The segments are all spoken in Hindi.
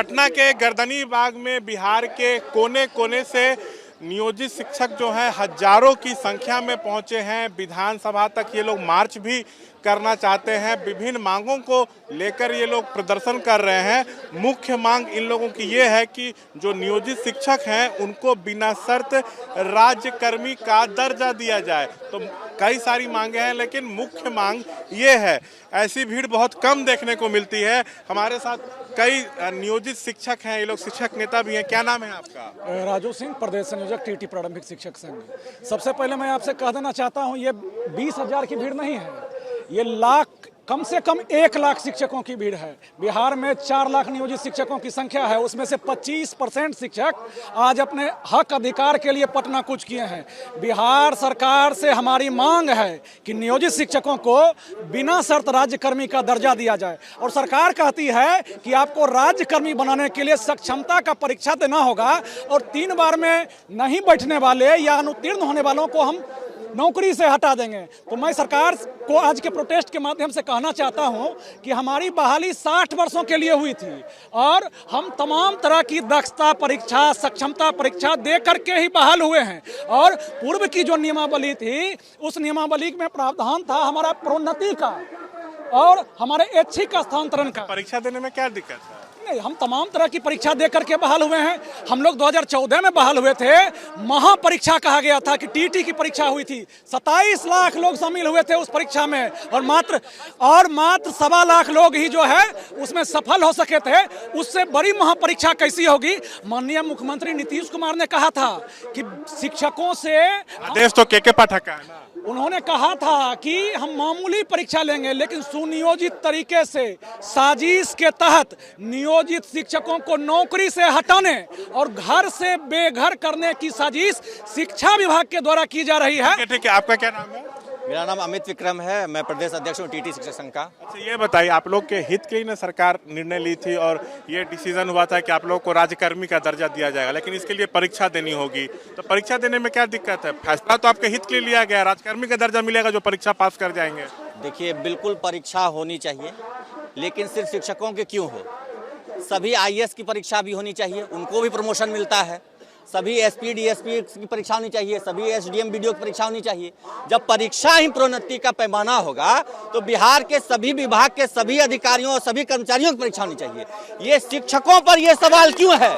पटना के गर्दनी बाग में बिहार के कोने कोने से नियोजित शिक्षक जो हैं हजारों की संख्या में पहुंचे हैं। विधानसभा तक ये लोग मार्च भी करना चाहते हैं। विभिन्न मांगों को लेकर ये लोग प्रदर्शन कर रहे हैं। मुख्य मांग इन लोगों की ये है कि जो नियोजित शिक्षक हैं उनको बिना शर्त राज्यकर्मी का दर्जा दिया जाए। तो कई सारी मांगे हैं, लेकिन मुख्य मांग ये है। ऐसी भीड़ बहुत कम देखने को मिलती है। हमारे साथ कई नियोजित शिक्षक हैं, ये लोग शिक्षक नेता भी हैं। क्या नाम है आपका? राजू सिंह, प्रदेश संयोजक टीटी प्रारंभिक शिक्षक संघ। सबसे पहले मैं आपसे कह देना चाहता हूं, ये 20,000 की भीड़ नहीं है, ये कम से कम 1 लाख शिक्षकों की भीड़ है। बिहार में 4 लाख नियोजित शिक्षकों की संख्या है, उसमें से 25% शिक्षक आज अपने हक अधिकार के लिए पटना कूच किए हैं। बिहार सरकार से हमारी मांग है कि नियोजित शिक्षकों को बिना शर्त राज्यकर्मी का दर्जा दिया जाए। और सरकार कहती है कि आपको राज्यकर्मी बनाने के लिए सक्षमता का परीक्षा देना होगा और 3 बार में नहीं बैठने वाले या अनुत्तीर्ण होने वालों को हम नौकरी से हटा देंगे। तो मैं सरकार को आज के प्रोटेस्ट के माध्यम से कहना चाहता हूं कि हमारी बहाली 60 वर्षों के लिए हुई थी और हम तमाम तरह की दक्षता परीक्षा, सक्षमता परीक्षा दे करके ही बहाल हुए हैं। और पूर्व की जो नियमावली थी, उस नियमावली में प्रावधान था हमारा प्रोन्नति का और हमारे ऐच्छिक स्थानांतरण का। परीक्षा देने में क्या दिक्कत है? नहीं, हम तमाम तरह की परीक्षा दे करके बहाल हुए हैं। हम लोग 2014 में बहाल हुए थे। महापरीक्षा कहा गया था कि टीटी की परीक्षा हुई थी। 27 लाख लोग शामिल हुए थे उस परीक्षा में और मात्र 1.25 लाख लोग ही जो है उसमें सफल हो सके थे। उससे बड़ी महापरीक्षा कैसी होगी? माननीय मुख्यमंत्री नीतीश कुमार ने कहा था कि शिक्षकों से आदेश तो के पाठक का है ना। उन्होंने कहा था कि हम मामूली परीक्षा लेंगे, लेकिन सुनियोजित तरीके से साजिश के तहत नियोजित शिक्षकों को नौकरी से हटाने और घर से बेघर करने की साजिश शिक्षा विभाग के द्वारा की जा रही है। ठीक है, आपका क्या नाम है? मेरा नाम अमित विक्रम है, मैं प्रदेश अध्यक्ष हूँ टीटी शिक्षक संघ का। अच्छा, ये बताइए, आप लोग के हित के ही ना सरकार निर्णय ली थी और ये डिसीजन हुआ था कि आप लोग को राज्यकर्मी का दर्जा दिया जाएगा, लेकिन इसके लिए परीक्षा देनी होगी। तो परीक्षा देने में क्या दिक्कत है? फैसला तो आपके हित के लिए लिया गया, राज्यकर्मी का दर्जा मिलेगा जो परीक्षा पास कर जाएंगे। देखिए, बिल्कुल परीक्षा होनी चाहिए, लेकिन सिर्फ शिक्षकों के क्यों हो? सभी IAS की परीक्षा भी होनी चाहिए, उनको भी प्रमोशन मिलता है। सभी SP DSP की परीक्षा होनी चाहिए, सभी SDM BDO की परीक्षा होनी चाहिए। जब परीक्षा ही प्रोन्नति का पैमाना होगा तो बिहार के सभी विभाग के सभी अधिकारियों और सभी कर्मचारियों की परीक्षा होनी चाहिए। ये शिक्षकों पर ये सवाल क्यों है?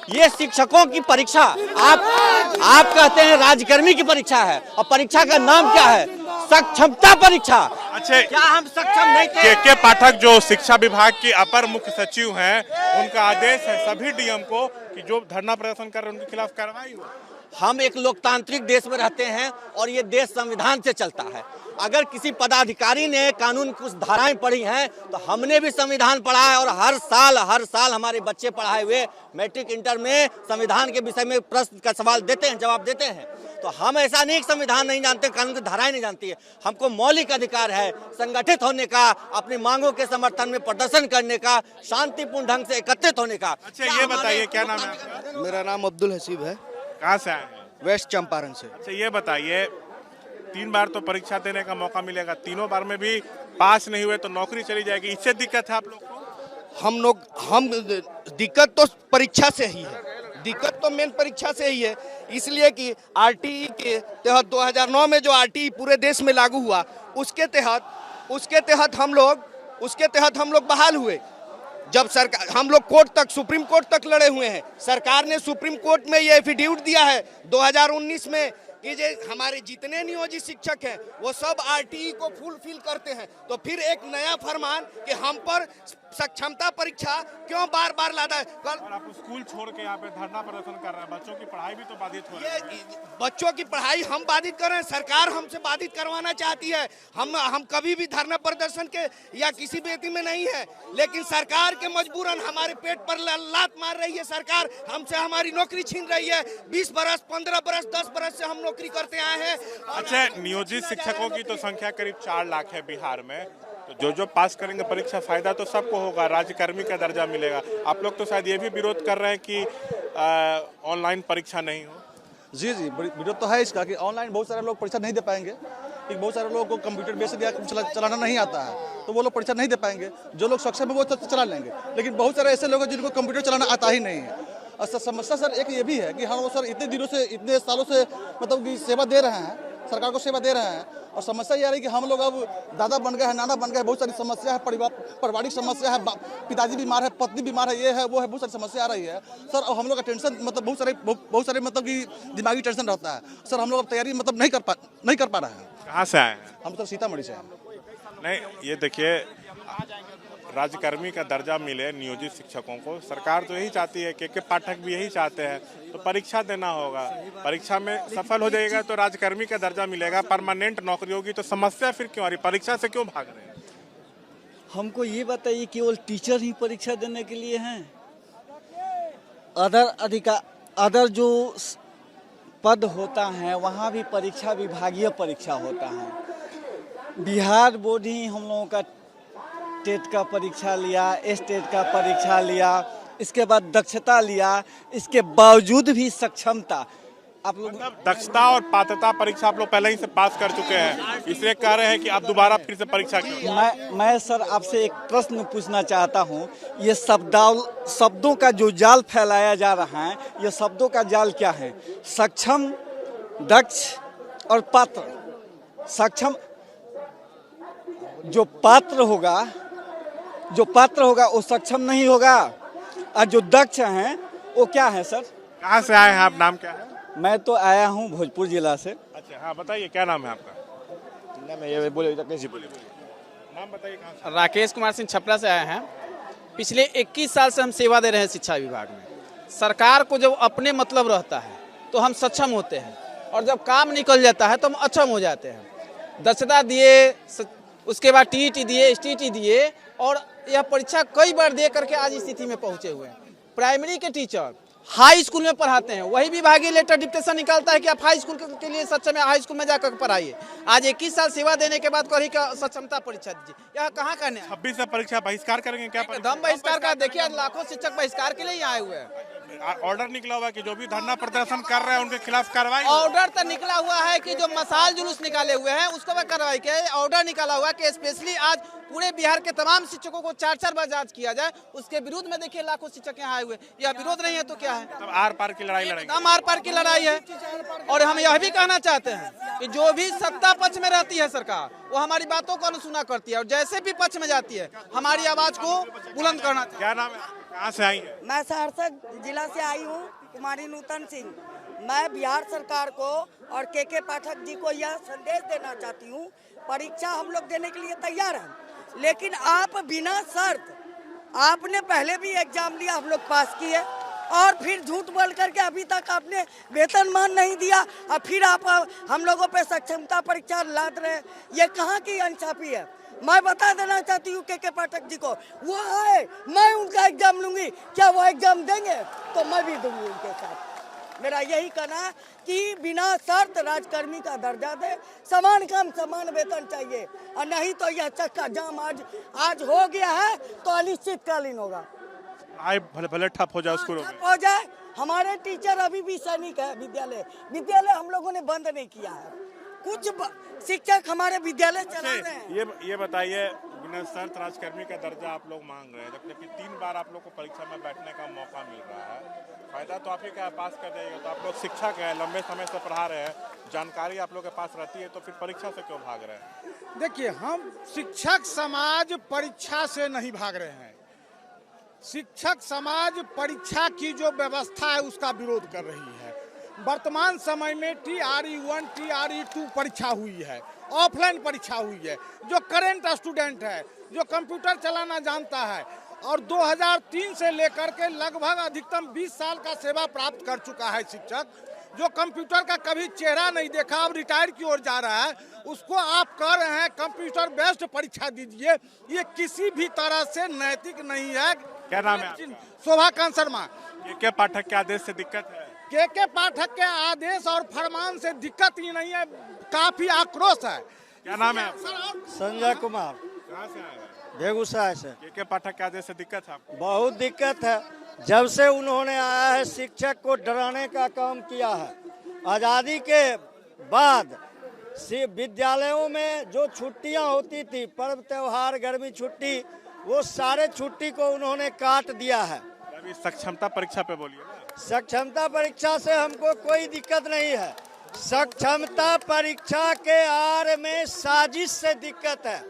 ये शिक्षकों की परीक्षा आप कहते हैं राज्यकर्मी की परीक्षा है और परीक्षा का नाम क्या है? सक्षमता परीक्षा। अच्छा, क्या हम सक्षम नहीं थे? के पाठक जो शिक्षा विभाग की अपर मुख्य सचिव हैं, उनका आदेश है सभी DM को कि जो धरना प्रदर्शन कर रहे हैं उनके खिलाफ कार्रवाई हो। हम एक लोकतांत्रिक देश में रहते हैं और ये देश संविधान से चलता है। अगर किसी पदाधिकारी ने कानून की कुछ धाराएं पढ़ी हैं तो हमने भी संविधान पढ़ा है और हर साल हमारे बच्चे पढ़ाए हुए मैट्रिक इंटर में संविधान के विषय में प्रश्न का सवाल देते हैं, जवाब देते हैं। तो हम ऐसा नहीं संविधान नहीं जानते, कानून की धाराएं नहीं जानती है। हमको मौलिक अधिकार है संगठित होने का, अपनी मांगों के समर्थन में प्रदर्शन करने का, शांतिपूर्ण ढंग से एकत्रित होने का। अच्छा, ये बताइए, क्या नाम है आपका? मेरा नाम अब्दुल हसीब है। कहाँ से आए हैं? वेस्ट चंपारण से। अच्छा, ये बताइए, 3 बार तो परीक्षा देने का मौका मिलेगा, तीनों बार में भी पास नहीं हुए तो नौकरी चली जाएगी। इससे दिक्कत है आप लोग को? हम दिक्कत तो परीक्षा से ही है, दिक्कत तो मेन परीक्षा से ही है। इसलिए कि RTE के तहत 2009 में जो RTE पूरे देश में लागू हुआ, उसके तहत हम लोग बहाल हुए। जब सरकार, हम लोग कोर्ट तक, सुप्रीम कोर्ट तक लड़े हुए हैं। सरकार ने सुप्रीम कोर्ट में ये एफिडेविट दिया है 2019 में कि जो हमारे जितने नियोजित शिक्षक हैं वो सब RTE को फुलफिल करते हैं। तो फिर एक नया फरमान कि हम पर सक्षमता परीक्षा क्यों बार बार लादा है। कल आप स्कूल छोड़ के यहाँ पे धरना प्रदर्शन कर रहे हैं, बच्चों की पढ़ाई भी तो बाधित हो रही है। बच्चों की पढ़ाई हम बाधित कर रहे हैं, सरकार हमसे बाधित करवाना चाहती है। हम कभी भी धरना प्रदर्शन के या किसी बेटी में नहीं है, लेकिन सरकार के मजबूरन हमारे पेट पर लात मार रही है। सरकार हमसे हमारी नौकरी छीन रही है। 20 बरस, 15 बरस, 10 बरस से हम नौकरी करते आए हैं। अच्छा, नियोजित शिक्षकों की तो संख्या करीब 4 लाख है बिहार में। तो जो पास करेंगे परीक्षा, फायदा तो सबको होगा, राज्यकर्मी का दर्जा मिलेगा। आप लोग तो शायद ये भी विरोध कर रहे हैं कि ऑनलाइन परीक्षा नहीं हो। जी, विरोध तो है इसका कि ऑनलाइन बहुत सारे लोग परीक्षा नहीं दे पाएंगे। कि बहुत सारे लोगों को कंप्यूटर बेस्ड चलाना नहीं आता है, तो वो लोग परीक्षा नहीं दे पाएंगे। जो लोग सक्षम है वो तो चला लेंगे, लेकिन बहुत सारे ऐसे लोग हैं जिनको कंप्यूटर चलाना आता ही नहीं है। और समस्या सर एक ये भी है कि हम लोग सर इतने दिनों से, इतने सालों से मतलब कि सेवा दे रहे हैं, सरकार को सेवा दे रहे हैं, और समस्या ये आ रही है कि हम लोग अब दादा बन गए हैं, नाना बन गए, बहुत सारी समस्या है, पारिवारिक समस्या है, पिताजी बीमार है, पत्नी बीमार है, ये है वो है, बहुत सारी समस्या आ रही है सर। और हम लोग का टेंशन मतलब बहुत सारे मतलब कि दिमागी टेंशन रहता है सर। हम लोग अब तैयारी मतलब नहीं कर पा रहे हैं। कहाँ से आए हैं? हम सर सीतामढ़ी से हैं। नहीं, ये देखिए, राज्यकर्मी का दर्जा मिले नियोजित शिक्षकों को, सरकार तो यही चाहती है, के पाठक भी यही चाहते हैं, तो परीक्षा देना होगा, परीक्षा में सफल हो जाएगा तो राज्यकर्मी का दर्जा मिलेगा, परमानेंट नौकरी होगी। तो समस्या फिर क्यों आ रही, परीक्षा से क्यों भाग रहे हैं? हमको ये बताइए, केवल टीचर ही परीक्षा देने के लिए हैं? अदर जो पद होता है वहाँ भी परीक्षा विभागीय परीक्षा होता है। बिहार बोर्ड ही हम लोगों का टेट का परीक्षा लिया, स्टेट का परीक्षा लिया, इसके बाद दक्षता लिया, इसके बावजूद भी सक्षमता आप लोग मतलब दक्षता और पात्रता परीक्षा आप लोग पहले ही से पास कर चुके हैं, इसलिए कह रहे हैं कि आप दोबारा फिर से परीक्षा क्यों? मैं सर आपसे एक प्रश्न पूछना चाहता हूँ। ये शब्दों का जो जाल फैलाया जा रहा है, ये शब्दों का जाल क्या है? सक्षम, दक्ष और पात्र। सक्षम जो पात्र होगा वो सक्षम नहीं होगा, और जो दक्ष हैं वो क्या है सर? कहाँ से आए हैं आप, नाम क्या है? मैं तो आया हूँ भोजपुर जिला से। अच्छा, हाँ बताइए, क्या नाम है आपका? नाम ये बोले नाम बताइए, कहाँ से? राकेश कुमार सिंह छपरा से आए हैं। पिछले 21 साल से हम सेवा दे रहे हैं शिक्षा विभाग में। सरकार को जब अपने मतलब रहता है तो हम सक्षम होते हैं, और जब काम निकल जाता है तो हम अक्षम हो जाते हैं। दक्षता दिए, उसके बाद टीईटी दिए, एसटीईटी दिए, और यह परीक्षा कई बार दे करके आज इस स्थिति में पहुंचे हुए हैं। प्राइमरी के टीचर हाई स्कूल में पढ़ाते हैं, वही विभागीय लेटर डिक्टेशन निकालता है कि आप हाई स्कूल के लिए सक्षम है, हाई स्कूल में जाकर पढ़ाइए। आज 21 साल सेवा देने के बाद कहीं का सक्षमता परीक्षा दीजिए, यह कहाँ करने? 26 से परीक्षा बहिष्कार करेंगे क्या? दम बहिष्कार का देखिए, आज लाखों शिक्षक बहिष्कार के लिए आए हुए हैं। ऑर्डर निकला हुआ है कि जो भी धरना प्रदर्शन कर रहे हैं उनके खिलाफ कार्रवाई। ऑर्डर तो निकला हुआ है कि जो मसाल जुलूस निकाले हुए हैं उसको भी कार्रवाई किया है। ऑर्डर निकाला हुआ है कि स्पेशली आज पूरे बिहार के तमाम शिक्षकों को 4-4 बार जांच किया जाए। उसके विरोध में देखिए लाखों शिक्षक यहाँ आए हुए। यह विरोध नहीं है तो क्या है? तब आर पार की लड़ाई लड़ेंगे। एकदम आर पार की लड़ाई है। और हम यह भी कहना चाहते हैं कि जो भी सत्ता पक्ष में रहती है सरकार, वो हमारी बातों को अनसुना करती है, और जैसे भी पक्ष में जाती है हमारी आवाज को बुलंद करना। क्या नाम है, कहाँ से आई है? मैं सहरसा जिला से आई हूँ, कुमारी नूतन सिंह। मैं बिहार सरकार को और के पाठक जी को यह संदेश देना चाहती हूँ, परीक्षा हम लोग देने के लिए तैयार हैं, लेकिन आप बिना शर्त, आपने पहले भी एग्जाम लिया, हम लोग पास किए, और फिर झूठ बोल करके अभी तक आपने वेतनमान नहीं दिया, और फिर आप हम लोगों पे सक्षमता परीक्षा लाद रहे हैं। ये कहाँ की इंसाफी है? मैं बता देना चाहती हूँ के पाठक जी को, वो आए, मैं उनका एग्जाम लूंगी, क्या वो एग्जाम देंगे तो मैं भी दूंगी उनके साथ। मेरा यही कहना है कि बिना शर्त राजकर्मी का दर्जा दे, समान काम समान वेतन चाहिए, और नहीं तो यह चक्का जाम आज हो गया है तो अनिश्चितकालीन होगा। आए भले ठप हो जाए, उसको ठप हो जाए। हमारे टीचर अभी भी सैनिक है, विद्यालय हम लोगों ने बंद नहीं किया है, कुछ शिक्षक हमारे विद्यालय चला रहे हैं। ये बताइए, बिना शर्त राजकर्मी का दर्जा आप लोग मांग रहे हैं, जबकि 3 बार आप लोग को परीक्षा में बैठने का मौका मिल रहा है, फायदा तो आप ही का पास कर जाएगा। तो आप लोग शिक्षक हैं, लंबे समय से पढ़ा रहे हैं, जानकारी आप लोग के पास रहती है, तो फिर परीक्षा से क्यों भाग रहे हैं? देखिए, हम शिक्षक समाज परीक्षा से नहीं भाग रहे हैं। शिक्षक समाज परीक्षा की जो व्यवस्था है उसका विरोध कर रही है। वर्तमान समय में TRE1, TRE2 परीक्षा हुई है, ऑफलाइन परीक्षा हुई है। जो करेंट स्टूडेंट है, जो कंप्यूटर चलाना जानता है, और 2003 से लेकर के लगभग अधिकतम 20 साल का सेवा प्राप्त कर चुका है शिक्षक, जो कंप्यूटर का कभी चेहरा नहीं देखा, अब रिटायर की ओर जा रहा है, उसको आप कह रहे हैं कंप्यूटर बेस्ड परीक्षा दीजिए, ये किसी भी तरह से नैतिक नहीं है। क्या नाम है? शोभाकांत शर्मा। के पाठक के आदेश से दिक्कत है? के पाठक के आदेश और फरमान से दिक्कत ही नहीं है, काफी आक्रोश है। क्या नाम है? संजय कुमार, कहाँ से आए हैं? बेगूसराय से। के पाठक के आदेश से दिक्कत है आपको? बहुत दिक्कत है। जब से उन्होंने आया है शिक्षक को डराने का काम किया है। आज़ादी के बाद विद्यालयों में जो छुट्टियां होती थी, पर्व त्योहार, गर्मी छुट्टी, वो सारे छुट्टी को उन्होंने काट दिया है। अभी सक्षमता परीक्षा पे बोलिए ना। सक्षमता परीक्षा से हमको कोई दिक्कत नहीं है। सक्षमता परीक्षा के आड़ में साजिश से दिक्कत है।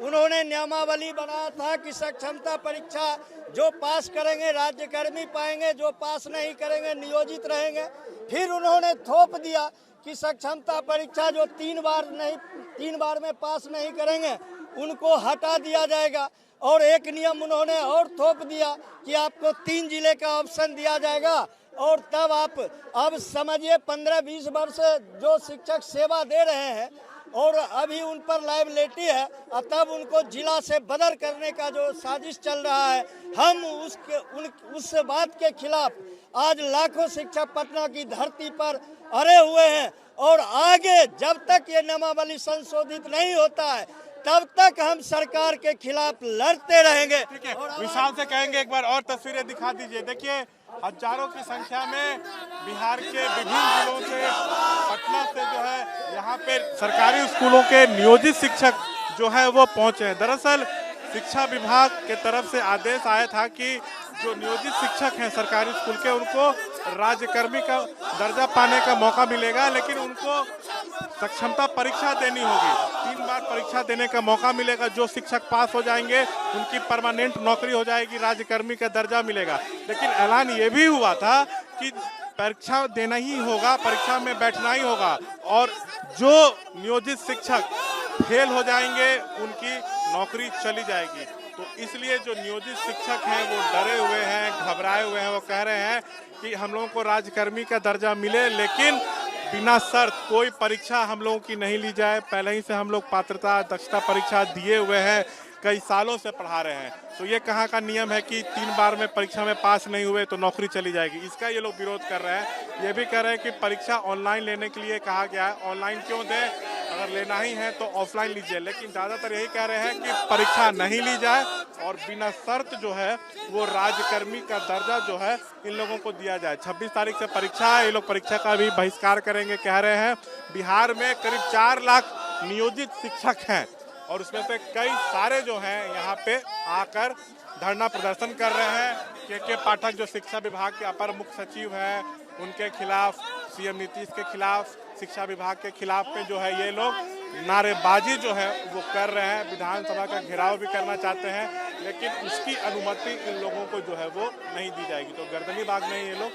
उन्होंने नियमावली बनाया था कि सक्षमता परीक्षा जो पास करेंगे राज्यकर्मी पाएंगे, जो पास नहीं करेंगे नियोजित रहेंगे। फिर उन्होंने थोप दिया कि सक्षमता परीक्षा जो 3 बार में पास नहीं करेंगे उनको हटा दिया जाएगा। और एक नियम उन्होंने और थोप दिया कि आपको 3 जिले का ऑप्शन दिया जाएगा और तब आप अब समझिए 15-20 वर्ष जो शिक्षक सेवा दे रहे हैं और अभी उन पर लायबिलिटी है और तब उनको जिला से बदर करने का जो साजिश चल रहा है, हम उस बात के खिलाफ आज लाखों शिक्षक पटना की धरती पर अड़े हुए हैं। और आगे जब तक ये नियमावली संशोधित नहीं होता है तब तक हम सरकार के खिलाफ लड़ते रहेंगे। ठीक है, विशाल से कहेंगे एक बार और तस्वीरें दिखा दीजिए। देखिए हजारों की संख्या में बिहार के विभिन्न जिलों से, पटना से जो है यहाँ पे सरकारी स्कूलों के नियोजित शिक्षक जो है वो पहुंचे हैं। दरअसल शिक्षा विभाग के तरफ से आदेश आया था कि जो नियोजित शिक्षक हैं सरकारी स्कूल के, उनको राज्यकर्मी का दर्जा पाने का मौका मिलेगा, लेकिन उनको सक्षमता परीक्षा देनी होगी। 3 बार परीक्षा देने का मौका मिलेगा। जो शिक्षक पास हो जाएंगे उनकी परमानेंट नौकरी हो जाएगी, राज्यकर्मी का दर्जा मिलेगा। लेकिन ऐलान ये भी हुआ था कि परीक्षा देना ही होगा, परीक्षा में बैठना ही होगा, और जो नियोजित शिक्षक फेल हो जाएंगे उनकी नौकरी चली जाएगी। तो इसलिए जो नियोजित शिक्षक हैं वो डरे हुए हैं, घबराए हुए हैं। वो कह रहे हैं कि हम लोगों को राज्यकर्मी का दर्जा मिले, लेकिन बिना शर्त कोई परीक्षा हम लोगों की नहीं ली जाए। पहले ही से हम लोग पात्रता दक्षता परीक्षा दिए हुए हैं, कई सालों से पढ़ा रहे हैं। तो ये कहाँ का नियम है कि 3 बार में परीक्षा में पास नहीं हुए तो नौकरी चली जाएगी? इसका ये लोग विरोध कर रहे हैं। ये भी कह रहे हैं कि परीक्षा ऑनलाइन लेने के लिए कहा गया है। ऑनलाइन क्यों दें, अगर लेना ही है तो ऑफलाइन लीजिए। लेकिन ज़्यादातर यही कह रहे हैं कि परीक्षा नहीं ली जाए और बिना शर्त जो है वो राज्यकर्मी का दर्जा जो है इन लोगों को दिया जाए। 26 तारीख से परीक्षा है, ये लोग परीक्षा का भी बहिष्कार करेंगे कह रहे हैं। बिहार में करीब 4 लाख नियोजित शिक्षक हैं और उसमें से कई सारे जो हैं यहाँ पे आकर धरना प्रदर्शन कर रहे हैं। के पाठक जो शिक्षा विभाग के अपर मुख्य सचिव हैं, उनके खिलाफ, सीएम नीतीश के खिलाफ, शिक्षा विभाग के खिलाफ में जो है ये लोग नारेबाजी जो है वो कर रहे हैं। विधानसभा का घेराव भी करना चाहते हैं, लेकिन उसकी अनुमति इन लोगों को जो है वो नहीं दी जाएगी। तो गर्दनीबाग में ये लोग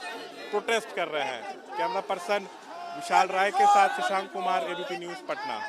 प्रोटेस्ट कर रहे हैं। कैमरा पर्सन विशाल राय के साथ शशांक कुमार, एबीपी न्यूज़ पटना।